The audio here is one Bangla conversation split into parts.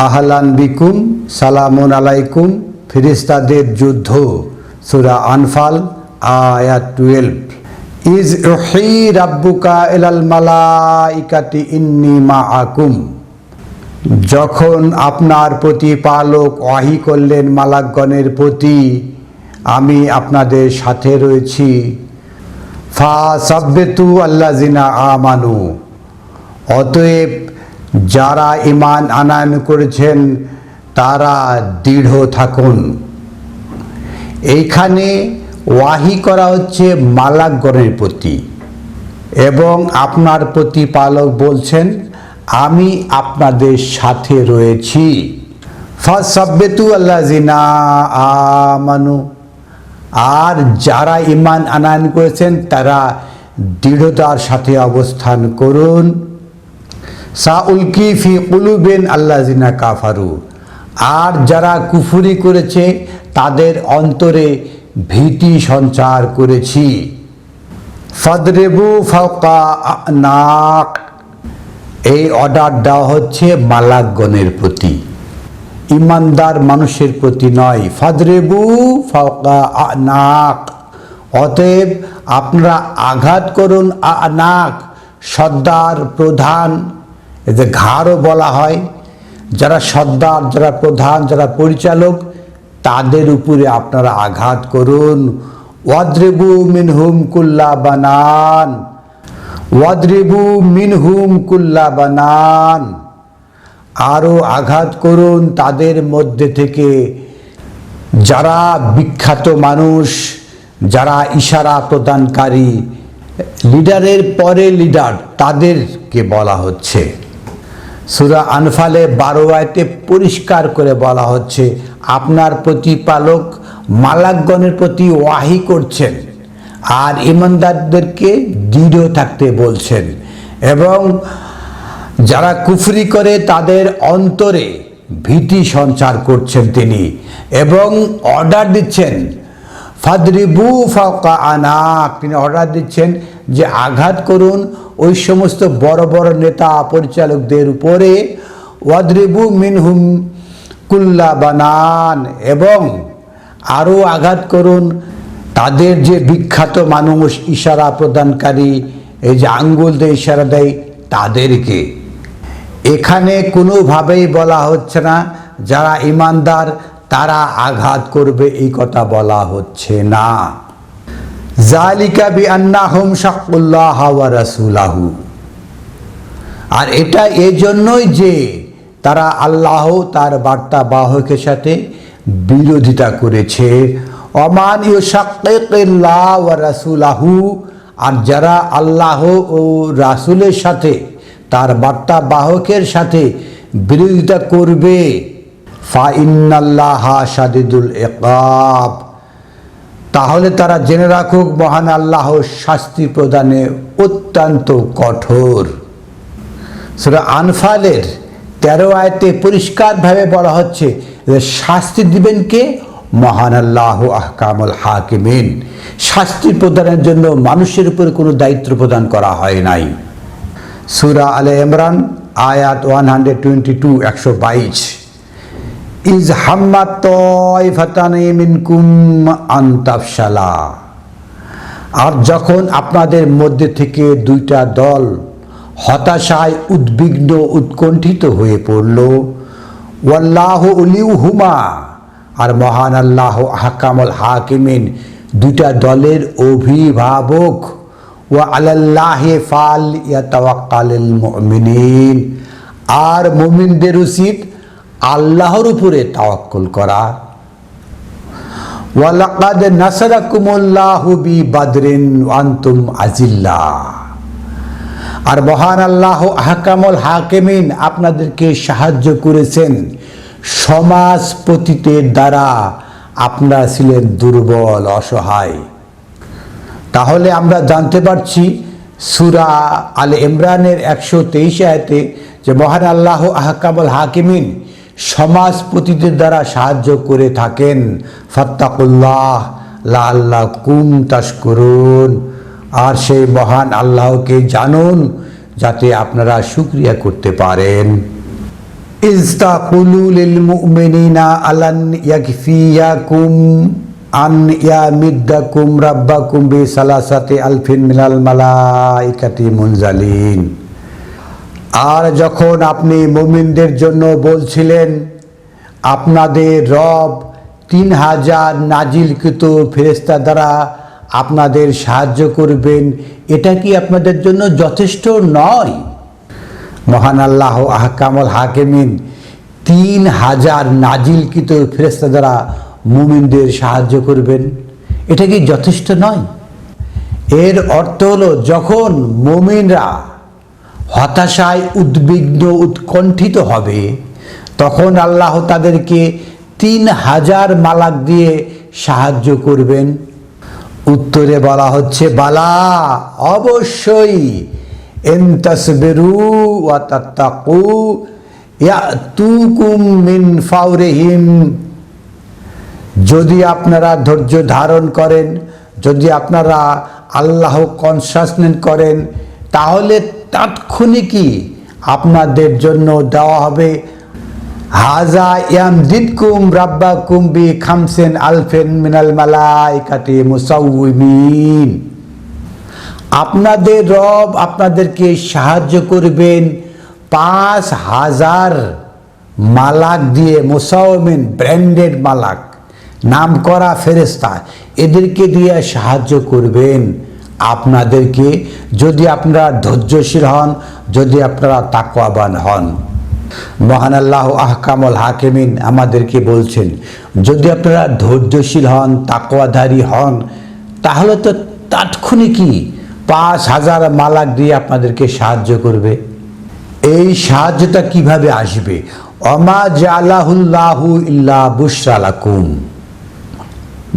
আহলান বিকুম, সালামুন আলাইকুম। ফেরেশতাদের যুদ্ধ, সূরা আনফাল, আয়াত 12। ইজ ইউহি রাব্বুকা ইলাল মালাইকাতি ইন্নী মাআকুম। যখন আপনার প্রতিপালক ওয়াহী করলেন মালাকগণের প্রতি, আমি আপনাদের সাথে রয়েছি। ফাসাব্বিতু আল্লাযিনা আমানু, অতএব যারা ঈমান আনয়ন করেছেন তারা দৃঢ় থাকুন। এইখানে ওয়াহী করা হচ্ছে মালাকগণের প্রতি, এবং আপনার প্রতিপালক বলছেন আমি আপনাদের সাথে রয়েছি। ফাসাব্বিতু আল্লাযিনা আমানু, আর যারা ঈমান আনয়ন করেছেন তারা দৃঢ়তার সাথে অবস্থান করুন। সাউলকি ফি কুলুবিন আল্লাযিনা কাফারু, আর যারা কুফরি করেছে তাদের অন্তরে ভীতি সঞ্চার করেছি। ফাদরিবু ফাওকা আনাক, এই অর্ডার দেওয়া হচ্ছে মালাকগণের প্রতি, ইমানদার মানুষের প্রতি নয়। ফাদরিবু ফাওকা আনাক, অতএব আপনারা আঘাত করুন আনাক, সর্দার প্রধান, এদের ঘাড়ও বলা হয়। যারা সর্দার, যারা প্রধান, যারা পরিচালক, তাদের উপরে আপনারা আঘাত করুন। ওয়াদরিবু মিনহুম কুল্লা বানান, ওয়াদরিবু মিনহুম কুল্লা বানান, আরও আঘাত করুন তাদের মধ্যে থেকে যারা বিখ্যাত মানুষ, যারা ইশারা প্রদানকারী, লিডারের পরে লিডার, তাদেরকে বলা হচ্ছে। সূরা আনফালে 12 আয়াতে পরিষ্কার করে বলা হচ্ছে আপনার প্রতিপালক মালাকগণের প্রতি ওয়াহী করছেন আর ঈমানদারদেরকে দৃঢ় থাকতে বলছেন, এবং যারা কুফরি করে তাদের অন্তরে ভীতি সঞ্চার করছেন তিনি, এবং অর্ডার দিচ্ছেন ফাদরিবু ফাওকা আনাক, তিনি অর্ডার দিচ্ছেন যে আঘাত করুন ওই সমস্ত বড় বড় নেতা পরিচালকদের উপরে। ওয়াদরিবু মিনহুম কুল্লা বানান, এবং আরও আঘাত করুন তাদের যে বিখ্যাত মানুষ, ইশারা প্রদানকারী, এই যে আঙ্গুল দিয়ে ইশারা দেয় তাদেরকে। এখানে কোনোভাবেই বলা হচ্ছে না যারা ঈমানদার তারা আঘাত করবে, এই কথা বলা হচ্ছে না। যালিকা বিআন্নাহুম শাক্কুল্লাহ ওয়া রাসূলাহু, আর এটা এজন্যই যে তারা আল্লাহ তার বার্তা বাহকের সাথে বিরোধিতা করেছে। ওমান ইউশাক্কিকিল্লাহ ওয়া রাসূলাহু, আর যারা আল্লাহ ও রাসূলের সাথে, তার বার্তা বাহকের সাথে বিরোধিতা করবে, ফা ইন্নাল্লাহা শাদীদুল ইকাব, তাহলে তারা জেনে রাখুক মহান আল্লাহ শাস্তি প্রদানে অত্যন্ত কঠোর। সূরা আনফালের 13 আয়াতে পরিষ্কারভাবে বলা হচ্ছে যে শাস্তি দিবেন কে? মহান আল্লাহ আহকামুল হাকিমিন। শাস্তি প্রদানের জন্য মানুষের উপর কোনো দায়িত্ব প্রদান করা হয় নাই। সূরা আলে ইমরান আয়াত 122, 122। ইজ হাম্মাত তাইফাতানি মিনকুম আন তাফশালা, আর যখন আপনাদের মধ্যে থেকে দুইটা দল হতাশায় উদ্বিগ্ন উৎকণ্ঠিত হয়ে পড়ল, ওয়াল্লাহু উলিউহুমা, আর মহান আল্লাহ আহকামুল হাকিমিন, দুইটা দলের অভিভাবক। ওয়া আলাল্লাহি ফালইয়াতাওয়াক্কালুল মুমিনিন, আর মুমিনদের উচিত আল্লাহর উপরে তাওয়াক্কুল করা। ওয়ালাকাদ নাসারাকুমুল্লাহু বিবাদরিন ওয়া আনতুম আযিল্লা, আর মহান আল্লাহ আহকামুল হাকিমিন আপনাদেরকে সাহায্য করেছেন সমাজপতিদের দ্বারা, আপনারা ছিলেন দুর্বল, অসহায়। তাহলে আমরা জানতে পারছি সূরা আলে ইমরানের 123 আয়াতে যে মহান আল্লাহ আহকামুল হাকিমিন সমাজপতিদের দ্বারা সাহায্য করে থাকেন। ফাত্তাকুল্লাহ লাআল্লাকুম তাশকুরুন, আর সেই মহান আল্লাহকে জানুন যাতে আপনারা শুকরিয়া করতে পারেন। ইস্তাকুলু লিল মুমিনিনা আলান ইয়াকফিয়াকুম আন ইয়ামিদ্দাকুম রাব্বাকুম বিসালাসাতি আলফিন মিনাল মালাইকাতি মুনজালিন। আর যখন আপনি মুমিনদের জন্য বলছিলেন আপনাদের রব 3000 নাজিলকৃত ফেরেশতা দ্বারা আপনাদের সাহায্য করবেন, এটা কি আপনাদের জন্য যথেষ্ট নয়? মহান আল্লাহ আহকামুল হাকিমিন 3000 নাজিলকৃত ফেরেশতা দ্বারা মুমিনদের সাহায্য করবেন, এটা কি যথেষ্ট নয়? এর অর্থ হলো যখন মুমিনরা হতাশায় উদ্বিগ্ন উৎকণ্ঠিত হবে তখন আল্লাহ তাদেরকে 3000 মালাক দিয়ে সাহায্য করবেন। উত্তরে বলা হচ্ছে বালা, অবশ্যই ইন তাসবিরু ওয়া তাত্তাকু ইয়াতুকুম মিন ফাওরিহিম, যদি আপনারা ধৈর্য ধারণ করেন, যদি আপনারা আল্লাহ কনসাসনেস করেন, তাহলে তাৎক্ষণিকই আপনাদের জন্য দেওয়া হবে হাজা ইয়ামদিদকুম রাব্বাকুম বি খামসিন আলফিন মিনাল মালাইকাতি মুসাউমিন। আপনাদের রব আপনাদেরকে সাহায্য করবেন 5000 মালাক দিয়ে, মুসাউমিন ব্র্যান্ডেড মালাক, নাম করা ফেরেশতা, এদেরকে দিয়ে সাহায্য করবেন আপনাদেরকে, যদি আপনারা ধৈর্যশীল হন, যদি আপনারা তাকওয়াবান হন। মহান আল্লাহ আহকামুল হাকিমিন আমাদেরকে বলছেন যদি আপনারা ধৈর্যশীল হন, তাকওয়াধারী হন, তাহলে তো তাৎক্ষণিকই 5000 মালাক দিয়ে আপনাদেরকে সাহায্য করবে। এই সাহায্যটা কিভাবে আসবে? ওমা জাআলাহুল্লাহু ইল্লা বুশরা লাকুম।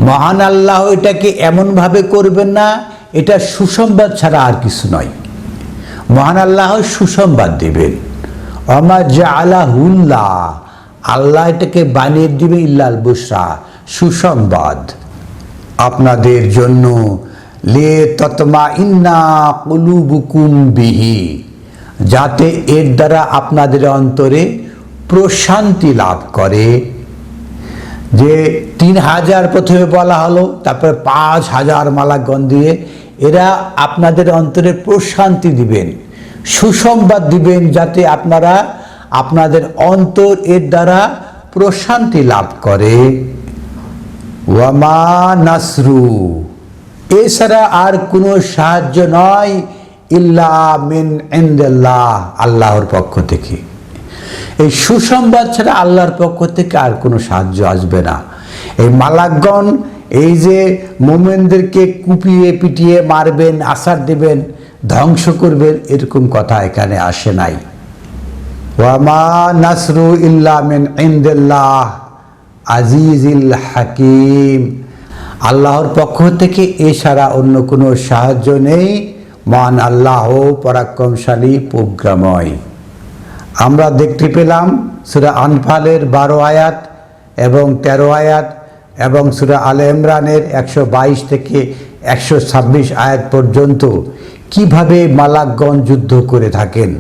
মহান আল্লাহ এটাকে এমনভাবে করবেন না, এটা সুসংবাদ ছাড়া আর কিছু নয়। মহান আল্লাহ সুসংবাদ দিবেন। ওমা জাআলাহুল্লাহ, আল্লাহ এটাকে বানিয়ে দিবে ইল্লাল বুশরা, সুসংবাদ আপনাদের জন্য। লে তাতমাইন্না কুলুবুকুম বিহি, যাতে এর দ্বারা আপনাদের অন্তরে প্রশান্তি লাভ করে। যে 3000 প্রথমে বলা হলো, তারপরে 5000 মালাকগণ দিয়ে এরা আপনাদের অন্তরে প্রশান্তি দিবেন, সুসংবাদ দিবেন, যাতে আপনারা আপনাদের অন্তর এর দ্বারা প্রশান্তি লাভ করে। ওয়ামা নাসরু, এছাড়া আর কোনো সাহায্য নয়, ইল্লা মিন ইনদিল্লাহ, আল্লাহর পক্ষ থেকে। এই সুসংবাদ ছাড়া আল্লাহর পক্ষ থেকে আর কোনো সাহায্য আসবে না। এই মালাকগণ এই যে মুমিনদেরকে কুপিয়ে পিটিয়ে মারবেন, আছাড় দেবেন, ধ্বংস করবেন, এরকম কথা এখানে আসে নাই। ওয়ামা নাসরু ইল্লা মিন ইনদিল্লাহ আজিজিল হাকিম, আল্লাহর পক্ষ থেকে এছাড়া অন্য কোনো সাহায্য নেই। মহান আল্লাহ পরাক্রমশালী, প্রজ্ঞাময়। আমরা দেখতে পেলাম সূরা আনফালের 12 আয়াত এবং 13 আয়াত এবং সূরা আলে ইমরানের 122 থেকে 126 আয়াত পর্যন্ত কিভাবে মালাকগণ যুদ্ধ করে থাকেন।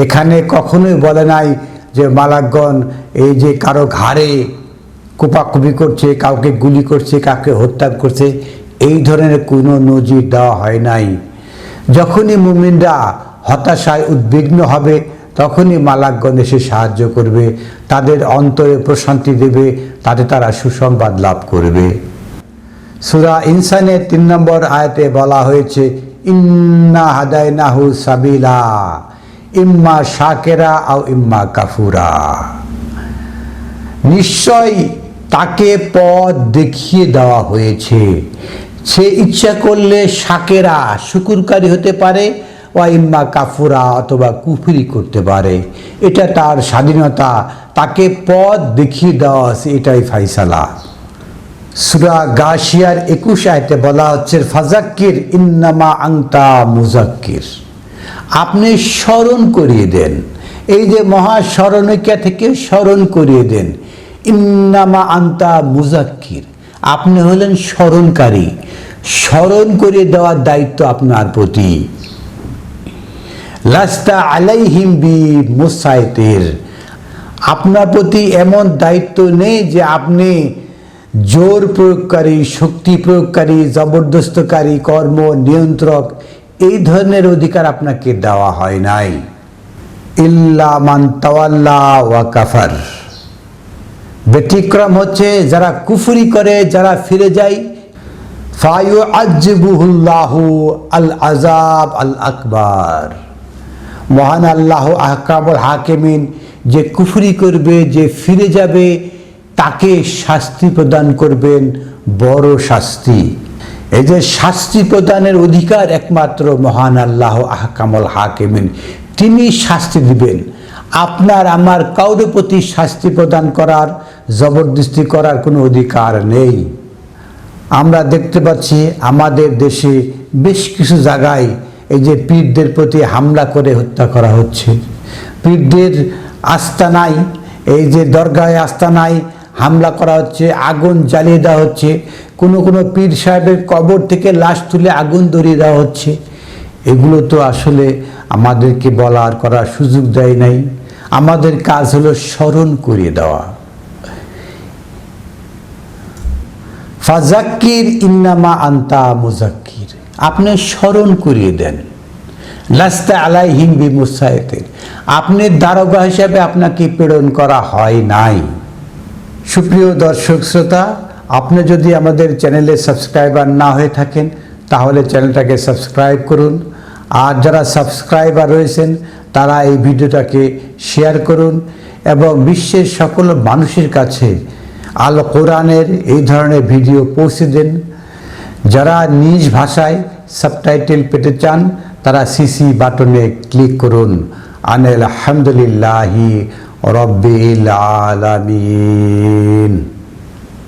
এখানে কখনোই বলে নাই যে মালাকগণ এই যে কারো ঘাড়ে কুপাকুপি করছে, কাউকে গুলি করছে, কাউকে হত্যা করছে, এই ধরনের কোনো নজির দেওয়া হয় নাই। যখনই মুমিনরা হতাশায় উদ্বিগ্ন হবে তখনই মালাকগণ এসে সাহায্য করবে, তাদের অন্তরে প্রশান্তি দেবে, তাতে তারা সুসংবাদ লাভ করবে। সূরা ইনসানের 3 নম্বর আয়াতে বলা হয়েছে ইন্না হাদাইনাহু সাবিলা ইম্মা শাকিরা আও ইম্মা কাফুরা, নিশ্চয় তাকে পথ দেখিয়ে দেওয়া হয়েছে, সে ইচ্ছা করলে শাকেরা শুকুরকারী হতে পারে, ওয়া ইম্মা কাফুরা অথবা কুফরি করতে পারে, এটা তার স্বাধীনতা, তাকে পথ দেখিয়ে দেওয়া আছে, এটাই ফাইসালা। সূরা গাশিয়ার 21 আয়াতে বলা হচ্ছে ফাযাক্কির ইন্নামা আনতা মুযাক্কির, আপনি স্মরণ করিয়ে দেন, এই যে মহাস্মরণিকা থেকে স্মরণ করিয়ে দেন। ইন্নামা আনতা মুযাক্কির, আপনি হলেন স্মরণকারী, স্মরণ করিয়ে দেওয়ার দায়িত্ব আপনার প্রতি। লাস্তা আলাইহিম বি মুসাইতির, আপনার প্রতি এমন দায়িত্ব নেই যে আপনি জোর প্রয়োগকারী, শক্তি প্রয়োগকারী, জবরদস্তকারী, কর্ম নিয়ন্ত্রক, এই ধরনের অধিকার আপনাকে দেওয়া হয় নাই। ইল্লা মান তাওয়াল্লা ওয়া কাফার, ব্যতিক্রম হচ্ছে যারা কুফরি করে, যারা ফিরে যায়, ফায়ুআযিবুহুল্লাহু আল আযাব আল আকবার, মহান আল্লাহ আহকামুল হাকিমিন যে কুফরি করবে, যে ফিরে যাবে, তাকে শাস্তি প্রদান করবেন, বড় শাস্তি। এই যে শাস্তি প্রদানের অধিকার একমাত্র মহান আল্লাহ আহকামুল হাকিমিন, তিনি শাস্তি দিবেন। আপনার আমার কারোর প্রতি শাস্তি প্রদান করার, জবরদস্তি করার কোনো অধিকার নেই। আমরা দেখতে পাচ্ছি আমাদের দেশে বেশ কিছু জায়গায় এই যে পীরদের প্রতি হামলা করে হত্যা করা হচ্ছে। পীরদের আস্তানায়, এই যে দরগাহে আস্তানায় হামলা করা হচ্ছে, আগুন জ্বালিয়ে দেওয়া হচ্ছে, কোনো কোনো পীর সাহেবের কবর থেকে লাশ তুলে আগুন ধরিয়ে দেওয়া হচ্ছে। এগুলো তো আসলে আমাদেরকে বলার করার সুযোগ দেয় নাই। আমাদের কাজ হলো স্মরণ করিয়ে দেওয়া। ফাজাক্কির ইন্নামা আনতা মুজাক্কির, আপনি স্মরণ করিয়ে দেন। লাস্তা আলাইহিম বিমুসাইতির, আপনি দারোগা হিসাবে আপনাকে প্রেরণ করা হয় নাই। সুপ্রিয় দর্শক শ্রোতা, আপনি যদি আমাদের চ্যানেলে সাবস্ক্রাইবার না হয়ে থাকেন তাহলে চ্যানেলটাকে সাবস্ক্রাইব করুন। আর যারা সাবস্ক্রাইবার রয়েছেন তারা এই ভিডিওটাকে শেয়ার করুন এবং বিশ্বের সকল মানুষের কাছে আল কোরআনের এই ধরনের ভিডিও পৌঁছে দেন। যারা নিজ ভাষায় সাবটাইটেল পেতে চান তারা সিসি বাটনে ক্লিক করুন। আলহামদুলিল্লাহি রাব্বিল আলামিন।